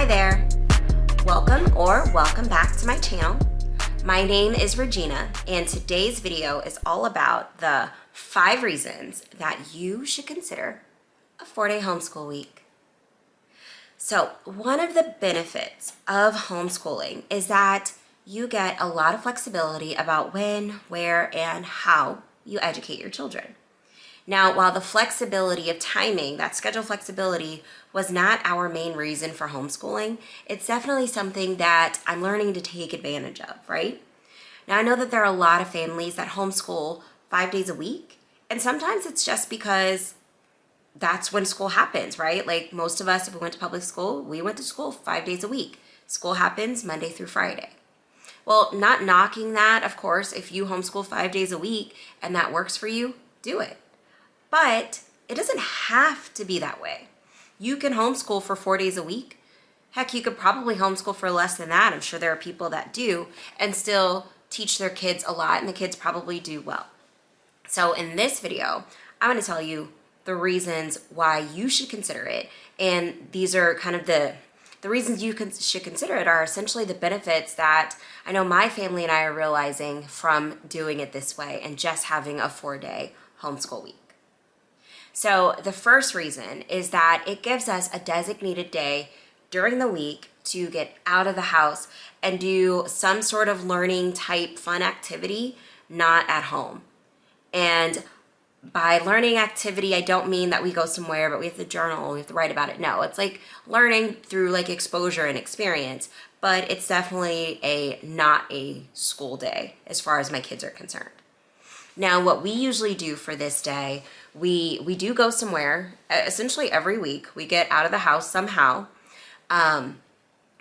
there, welcome back to my channel. My name is Regina, and today's video is all about the 5 reasons that you should consider a 4-day homeschool week. So one of the benefits of homeschooling is that you get a lot of flexibility about when, where, and how you educate your children. Now, while the flexibility of timing, that schedule flexibility, was not our main reason for homeschooling, it's definitely something that I'm learning to take advantage of, right? Now, I know that there are a lot of families that homeschool 5 days a week, and sometimes it's just because that's when school happens, right? Like most of us, if we went to public school, we went to school 5 days a week. School happens Monday through Friday. Well, not knocking that, of course. If you homeschool 5 days a week and that works for you, do it. But it doesn't have to be that way. You can homeschool for 4 days a week. Heck, you could probably homeschool for less than that. I'm sure there are people that do and still teach their kids a lot, and the kids probably do well. So in this video, I'm going to tell you the reasons why you should consider it. And these are kind of the reasons you should consider it are essentially the benefits that I know my family and I are realizing from doing it this way and just having a 4-day homeschool week. So the first reason is that it gives us a designated day during the week to get out of the house and do some sort of learning type fun activity, not at home. And by learning activity, I don't mean that we go somewhere, but we have to journal, we have to write about it. No, it's like learning through like exposure and experience, but it's definitely not a school day as far as my kids are concerned. Now, what we usually do for this day, we do go somewhere, essentially every week. We get out of the house somehow.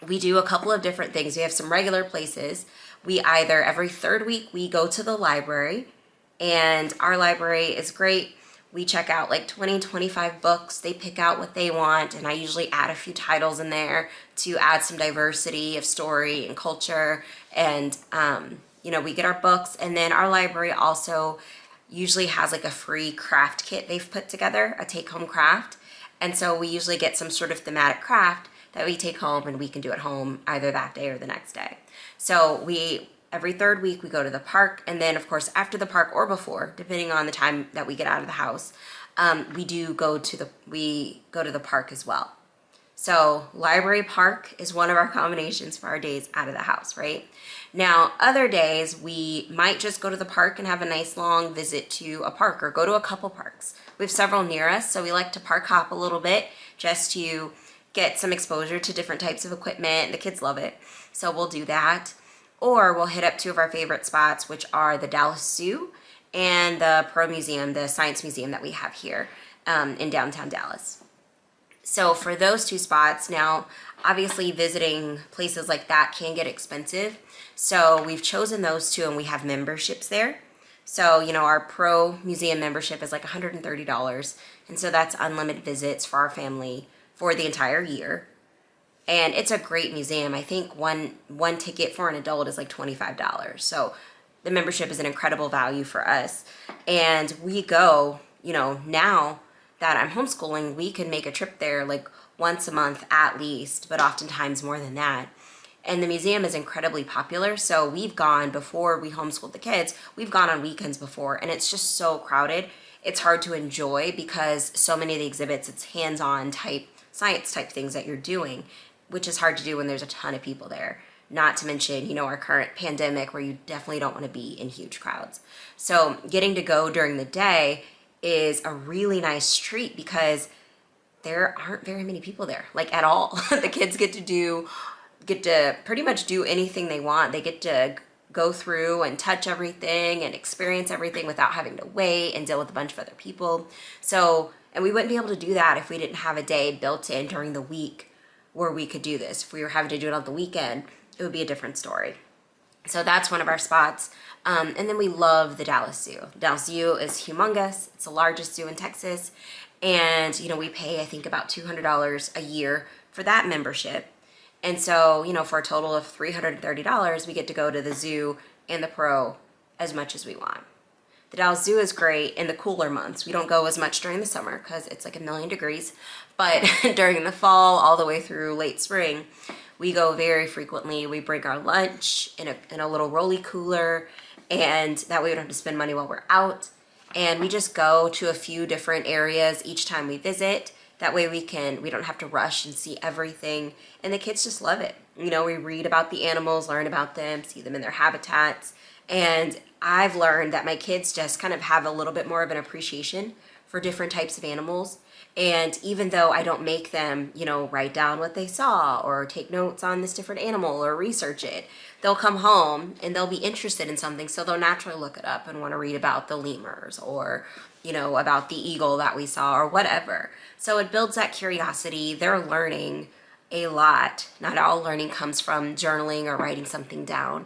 We do a couple of different things. We have some regular places. We either, every 3rd week, we go to the library, and our library is great. We check out like 20, 25 books. They pick out what they want, and I usually add a few titles in there to add some diversity of story and culture. And, we get our books, and then our library also usually has like a free craft kit they've put together, a take-home craft. And so we usually get some sort of thematic craft that we take home and we can do at home either that day or the next day. So every 3rd week we go to the park, and then of course after the park or before, depending on the time that we get out of the house, we go to the park as well. So library park is one of our combinations for our days out of the house, right? Now, other days we might just go to the park and have a nice long visit to a park or go to a couple parks. We have several near us, so we like to park hop a little bit just to get some exposure to different types of equipment. The kids love it, so we'll do that. Or we'll hit up 2 of our favorite spots, which are the Dallas Zoo and the Pro Museum, the science museum that we have here in downtown Dallas. So for those 2 spots, now obviously visiting places like that can get expensive. So we've chosen those 2, and we have memberships there. So, our Pro Museum membership is like $130. And so that's unlimited visits for our family for the entire year. And it's a great museum. I think one ticket for an adult is like $25. So the membership is an incredible value for us. And we go, now that I'm homeschooling, we can make a trip there like once a month at least, but oftentimes more than that. And the museum is incredibly popular. So we've gone, before we homeschooled the kids, we've gone on weekends before, and it's just so crowded. It's hard to enjoy because so many of the exhibits, it's hands-on type, science type things that you're doing, which is hard to do when there's a ton of people there. Not to mention, our current pandemic where you definitely don't want to be in huge crowds. So getting to go during the day is a really nice treat because there aren't very many people there, like at all. The kids get to pretty much do anything they want. They get to go through and touch everything and experience everything without having to wait and deal with a bunch of other people. So, and we wouldn't be able to do that if we didn't have a day built in during the week where we could do this. If we were having to do it on the weekend, it would be a different story. So that's one of our spots. And then we love the Dallas Zoo. The Dallas Zoo is humongous. It's the largest zoo in Texas. And, we pay, I think, about $200 a year for that membership. And so, for a total of $330, we get to go to the zoo and the Pro as much as we want. The Dalles Zoo is great in the cooler months. We don't go as much during the summer because it's like 1,000,000 degrees, but during the fall all the way through late spring, we go very frequently. We bring our lunch in a little rolly cooler, and that way we don't have to spend money while we're out. And we just go to a few different areas each time we visit. That way we don't have to rush and see everything. And the kids just love it. You know, we read about the animals, learn about them, see them in their habitats. And I've learned that my kids just kind of have a little bit more of an appreciation for different types of animals. And even though I don't make them, you know, write down what they saw or take notes on this different animal or research it, they'll come home and they'll be interested in something. So they'll naturally look it up and want to read about the lemurs or, you know, about the eagle that we saw or whatever. So it builds that curiosity. They're learning a lot. Not all learning comes from journaling or writing something down.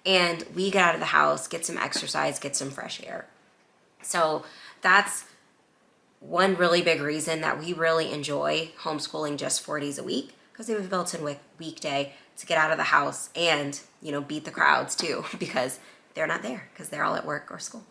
And we get out of the house, get some exercise, get some fresh air. So that's one really big reason that we really enjoy homeschooling just 4 days a week, because they have a built-in weekday to get out of the house and, you know, beat the crowds too, because they're not there because they're all at work or school.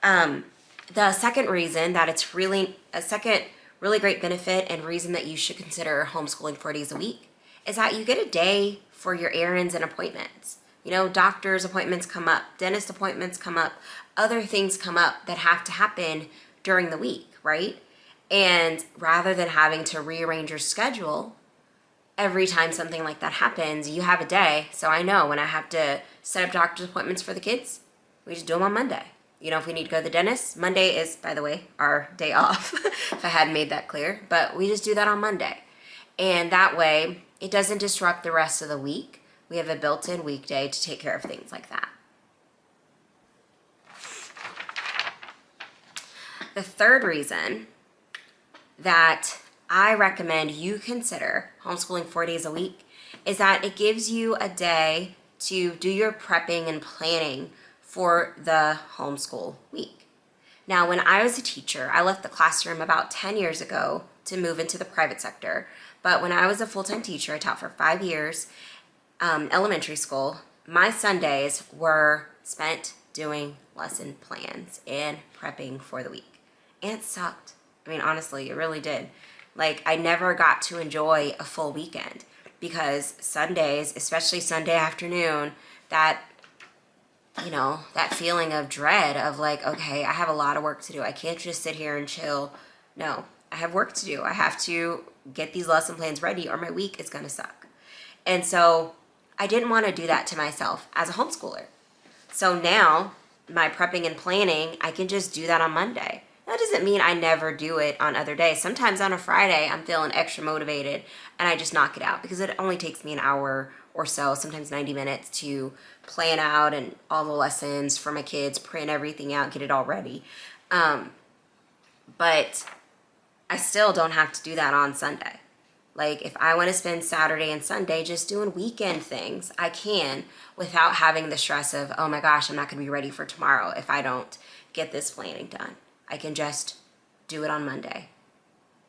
The second reason that it's really great benefit and reason that you should consider homeschooling 4 days a week is that you get a day for your errands and appointments. You know, doctor's appointments come up, dentist appointments come up, other things come up that have to happen during the week, right? And rather than having to rearrange your schedule every time something like that happens, you have a day. So I know when I have to set up doctor's appointments for the kids, we just do them on Monday. You know, if we need to go to the dentist, Monday is, by the way, our day off, if I hadn't made that clear, but we just do that on Monday. And that way, it doesn't disrupt the rest of the week. We have a built-in weekday to take care of things like that. The third reason that I recommend you consider homeschooling 4 days a week is that it gives you a day to do your prepping and planning for the homeschool week. Now, when I was a teacher, I left the classroom about 10 years ago to move into the private sector. But when I was a full-time teacher, I taught for 5 years, elementary school. My Sundays were spent doing lesson plans and prepping for the week. And it sucked. I mean, honestly, it really did. Like, I never got to enjoy a full weekend because Sundays, especially Sunday afternoon, that, you know, that feeling of dread of like, okay, I have a lot of work to do. I can't just sit here and chill. No, I have work to do. I have to get these lesson plans ready or my week is going to suck. And so I didn't want to do that to myself as a homeschooler. So now my prepping and planning, I can just do that on Monday. That doesn't mean I never do it on other days. Sometimes on a Friday, I'm feeling extra motivated and I just knock it out because it only takes me an hour or so, sometimes 90 minutes to plan out and all the lessons for my kids, print everything out, get it all ready. But I still don't have to do that on Sunday. Like, if I want to spend Saturday and Sunday just doing weekend things, I can without having the stress of, oh my gosh, I'm not going to be ready for tomorrow if I don't get this planning done. I can just do it on Monday.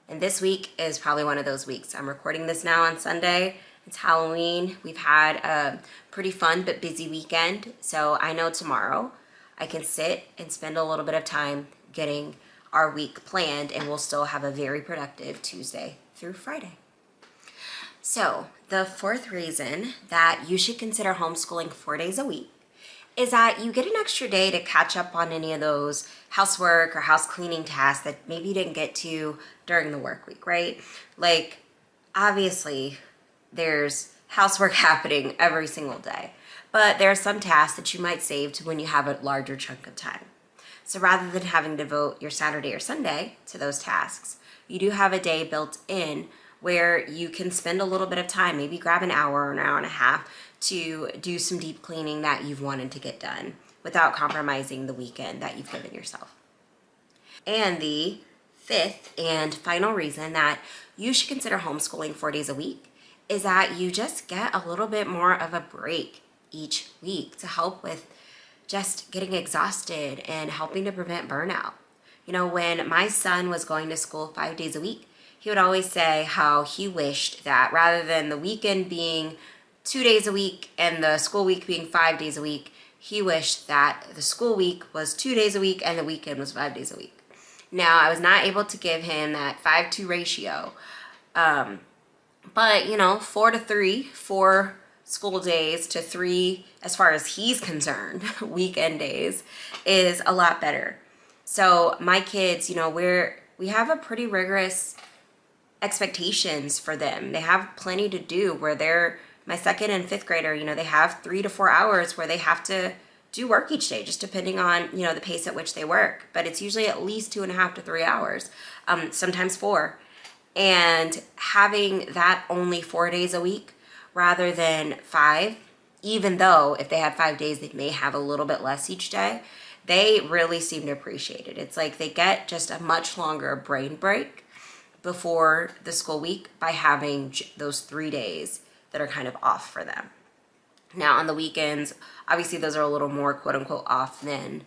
And this week is probably one of those weeks. I'm recording this now on Sunday. It's Halloween. We've had a pretty fun but busy weekend. So I know tomorrow I can sit and spend a little bit of time getting our week planned, and we'll still have a very productive Tuesday through Friday. So the fourth reason that you should consider homeschooling 4 days a week is that you get an extra day to catch up on any of those housework or house cleaning tasks that maybe you didn't get to during the work week, right? Like, obviously, there's housework happening every single day, but there are some tasks that you might save to when you have a larger chunk of time. So rather than having to devote your Saturday or Sunday to those tasks, you do have a day built in where you can spend a little bit of time, maybe grab an hour or an hour and a half to do some deep cleaning that you've wanted to get done without compromising the weekend that you've given yourself. And the fifth and final reason that you should consider homeschooling 4 days a week is that you just get a little bit more of a break each week to help with just getting exhausted and helping to prevent burnout. You know, when my son was going to school 5 days a week, he would always say how he wished that rather than the weekend being 2 days a week and the school week being 5 days a week, he wished that the school week was 2 days a week and the weekend was 5 days a week. Now, I was not able to give him that 5-2 ratio, but 4 to 3, 4 school days to 3, as far as he's concerned, weekend days, is a lot better. So my kids, we have a pretty rigorous expectations for them. They have plenty to do, where my 2nd and 5th grader, they have 3 to 4 hours where they have to do work each day, just depending on, the pace at which they work. But it's usually at least 2.5 to 3 hours, sometimes 4. And having that only 4 days a week rather than 5, even though if they had 5 days, they may have a little bit less each day, they really seem to appreciate it. It's like they get just a much longer brain break before the school week by having those 3 days that are kind of off for them. Now, on the weekends, obviously those are a little more quote unquote off than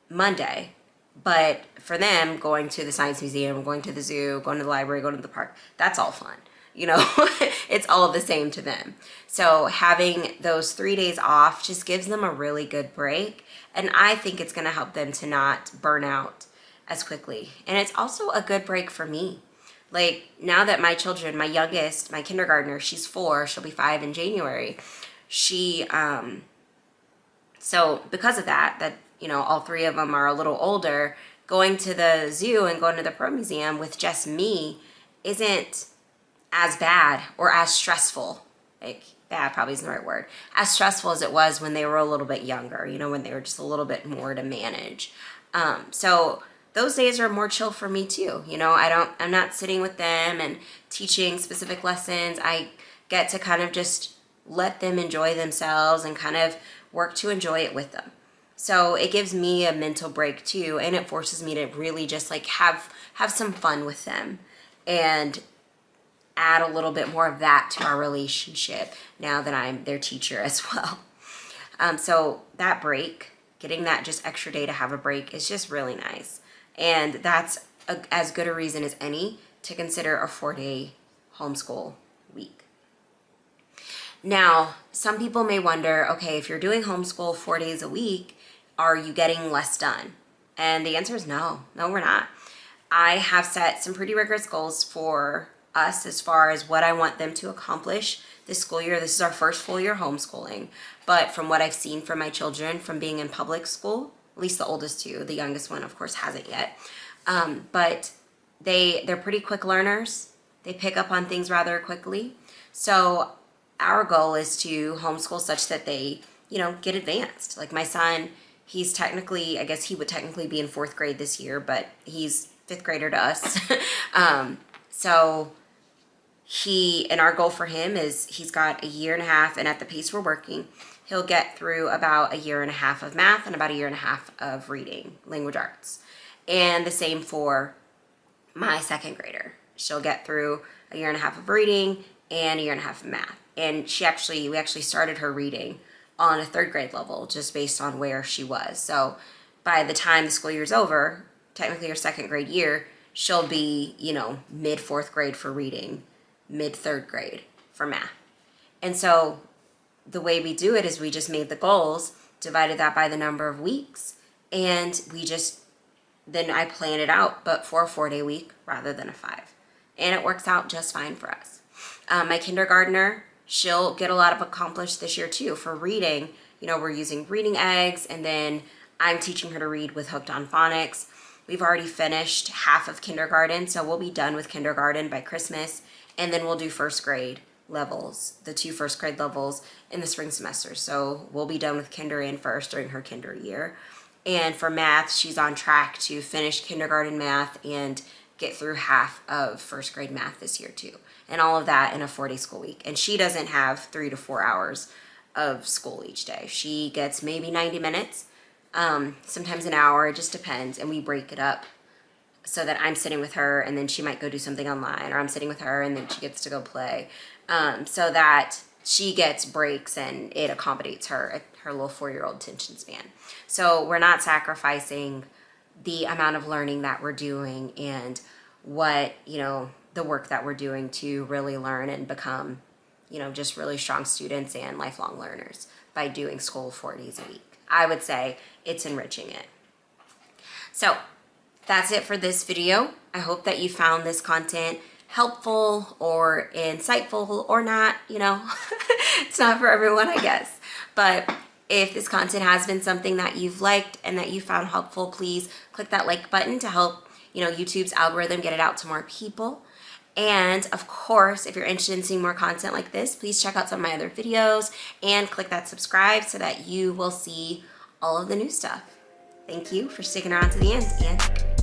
Monday. But for them, going to the science museum, going to the zoo, going to the library, going to the park, that's all fun. It's all the same to them. So having those 3 days off just gives them a really good break. And I think it's going to help them to not burn out as quickly. And it's also a good break for me. Like, now that my children, my youngest, my kindergartner, she's 4, she'll be 5 in January. So because of that, all 3 of them are a little older, going to the zoo and going to the Pro Museum with just me isn't as bad or as stressful. Like, bad probably isn't the right word. As stressful as it was when they were a little bit younger, when they were just a little bit more to manage. So those days are more chill for me too. I'm not sitting with them and teaching specific lessons. I get to kind of just let them enjoy themselves and kind of work to enjoy it with them. So it gives me a mental break too, and it forces me to really just like have some fun with them and add a little bit more of that to our relationship now that I'm their teacher as well. So that break, getting that just extra day to have a break, is just really nice. And that's as good a reason as any to consider a 4-day homeschool week. Now, some people may wonder, okay, if you're doing homeschool 4 days a week, are you getting less done? And the answer is no. No, we're not. I have set some pretty rigorous goals for us as far as what I want them to accomplish this school year. This is our first full year homeschooling. But from what I've seen from my children from being in public school, at least the oldest 2, the youngest one, of course, hasn't yet. But they're pretty quick learners. They pick up on things rather quickly. So our goal is to homeschool such that they, get advanced. Like my son, he's technically, I guess he would technically be in 4th grade this year, but he's 5th grader to us. So our goal for him is he's got 1.5 years, and at the pace we're working, he'll get through about 1.5 years of math and about 1.5 years of reading, language arts. And the same for my 2nd grader. She'll get through 1.5 years of reading and 1.5 years of math. And we actually started her reading on a 3rd grade level just based on where she was. So by the time the school year's over, technically her 2nd grade year, she'll be, mid 4th grade for reading, mid 3rd grade for math. And so the way we do it is we just made the goals, divided that by the number of weeks, and then I plan it out, but for a 4-day week rather than a 5. And it works out just fine for us. My kindergartner, she'll get a lot of accomplished this year too. For reading, we're using reading eggs, and then I'm teaching her to read with Hooked on Phonics. We've already finished half of kindergarten, so we'll be done with kindergarten by Christmas, and then we'll do 1st grade levels, the 2 1st grade levels in the spring semester. So we'll be done with kinder and first during her kinder year. And for math, she's on track to finish kindergarten math and get through half of 1st grade math this year too. And all of that in a 4-day school week. And she doesn't have 3 to 4 hours of school each day. She gets maybe 90 minutes, sometimes an hour, it just depends. And we break it up so that I'm sitting with her and then she might go do something online, or I'm sitting with her and then she gets to go play, so that she gets breaks and it accommodates her little 4-year-old attention span. So we're not sacrificing the amount of learning that we're doing and what, the work that we're doing to really learn and become, just really strong students and lifelong learners by doing school 4 days a week. I would say it's enriching it. So that's it for this video. I hope that you found this content helpful or insightful or not, it's not for everyone, I guess. But if this content has been something that you've liked and that you found helpful, please click that like button to help, YouTube's algorithm get it out to more people. And of course, if you're interested in seeing more content like this, please check out some of my other videos and click that subscribe so that you will see all of the new stuff. Thank you for sticking around to the end, and